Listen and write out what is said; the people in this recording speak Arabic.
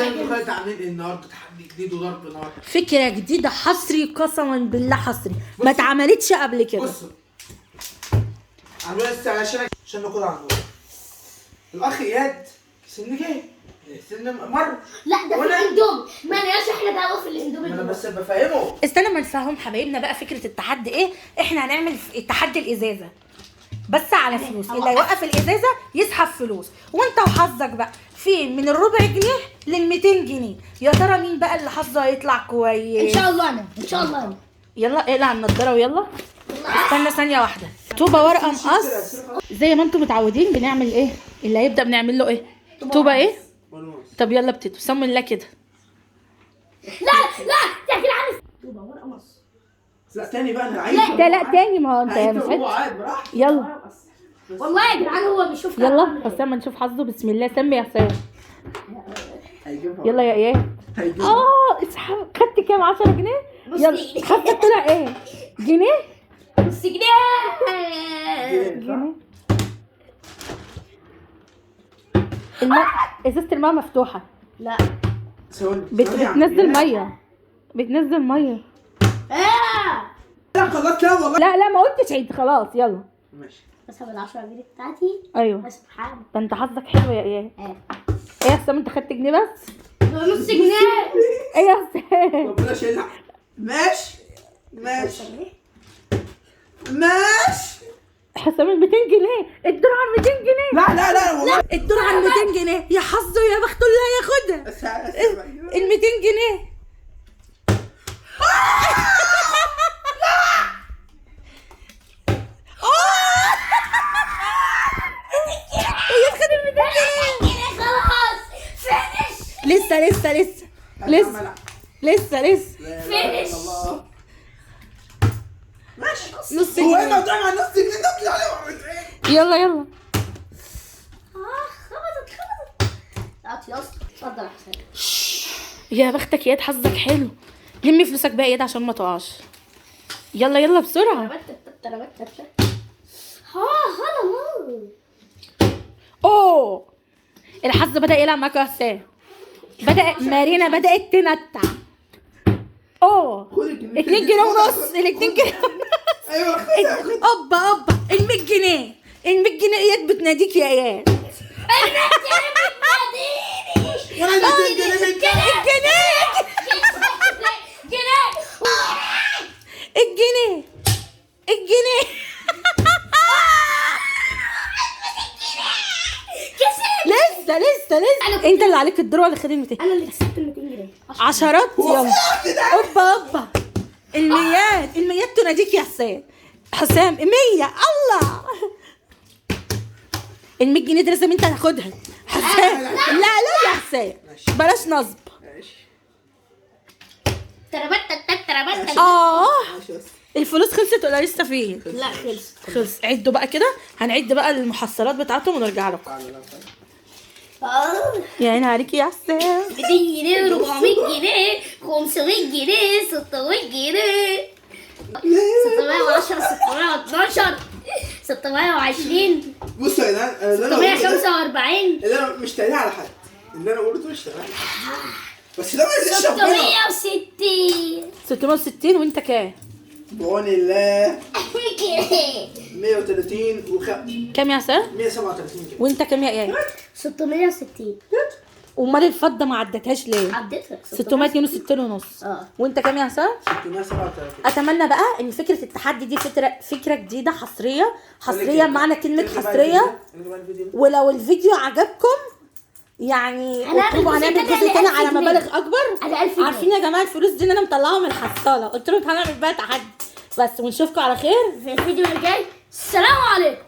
انتوا كنتوا عاملين ايه النهارده؟ تحدي جديد وضرب نار. فكره جديده حصري، قسما بالله حصري، ما اتعملتش قبل كده. بصوا عملوها لسه عشان ناكل على النار. الاخ اياد سن جاي سن مر. لا ده في الاندومي، ما لناش احنا دعوه في الاندومي. انا بس بفهمه. استنى ما نفهم حبايبنا بقى فكره التحدي ايه. احنا هنعمل تحدي الازازه بس على فلوس، اللي هيوقف الازازه يسحب فلوس، وانت وحظك بقى في من الربع جنيه لل 200 جنيه. يا ترى مين بقى اللي حظه هيطلع كويس؟ ان شاء الله انا، ان شاء الله انا. يلا اقلع النضاره ويلا. استنى ثانيه واحده. طوبه ورقه مقص زي ما انتم متعودين. بنعمل ايه؟ اللي هيبدا بنعمل له ايه؟ طوبه ايه؟ طب يلا ابتدوا. سموا الله كده. لا يا جدعان طوبه ورقه مص. لا تاني بقى انا عايز. لا تاني، ما هو انت يا مسعد. يلا والله يا جدعان هو بيشوف. يلا حسام نشوف حظه. بسم الله. سمي يا حسام. يلا يا اياد. اسحب. خدت كام؟ 10 جنيه. يلا حظك طلع ايه؟ جنيه. نص جنيه. ازازه الماء مفتوحه. لا بتنزل ميه. بتنزل ميه. لا خلاص. لا والله. لا ما قلتش عيد. خلاص يلا ماشي. اسحب ال 10 جنيه بتاعتي. ايوه سبحان ده انت حظك حلو يا اياد. ايه يا حسام انت خدت جنيه بس؟ نص جنيه. ايه يا حسام؟ ربنا يشيلها. ماشي حسام ال 200 جنيه. الدور على 200 جنيه. لا والله. الدور على 200 جنيه. يا حظه يا بخته اللي هياخدها. ال 200 جنيه. خلاص فينش. لسه فينش. ماشي. نص هو ايه جنيه. موضوع مع نص جنيه ده؟ بتقول عليه مرتين. يلا خبطت. تعالى يلا اتفضل يا حسين. يا بختك يا اياد حظك حلو. لمي فلوسك بقى يا اياد عشان ما تقعش. يلا بسرعه. اوه الحظ بدأ يلعب معاك يا حسام. مارينا بدأت تنتع. اوه 2 جنيه ونص. ال 2 جنيه ونص. ايوه اوبا ال 100 جنيه. ال 100 جنيه اياد بتناديك يا اياد. وانا 200 جنيه الجنيه. لسه انت اللي عليك الدور ولا خدت 200؟ انا اللي كسبت 200 جنيه. عشرات. يلا اوبا الميات تناديك يا حسام 100. الله ال 100 جنيه دي لازم انت تاخدها حسام. لا يا حسام بلاش نصب. الفلوس خلصت ولا لسه فيه؟ لا خلص. عدوا بقى كده. هنعد بقى المحصلات بتاعتهم ونرجع لكم. يا عيني عليكي يا حسام. 200 جنيه 400 جنيه 500 جنيه 600 جنيه 610 612 620. بصوا يا جدعان 645. اللي انا مش تايلها على حد. اللي انا قلته مش تايلها. بس ده ما يزيدش ربنا. 660. 660 وانت كام؟ بعون الله 130 كام يا حسام؟ 137 كده. وانت كام يا ايه؟ 660. امال الفضه ما عدتهاش ليه؟ عديتها 662 ونص. وانت كام يا حسام؟ 637. اتمنى بقى ان فكره التحدي دي فكره جديده حصريه معنى كلمه حصريه. ولو الفيديو عجبكم يعني اطلبوا هنعمل جزء تاني على مبالغ اكبر. عارفين يا جماعه الفلوس دي ان انا مطلعاها من الحصاله. قلت لهم هنعمل بقى تحدي بس. ونشوفكم على خير في الفيديو اللي جاي. السلام عليكم.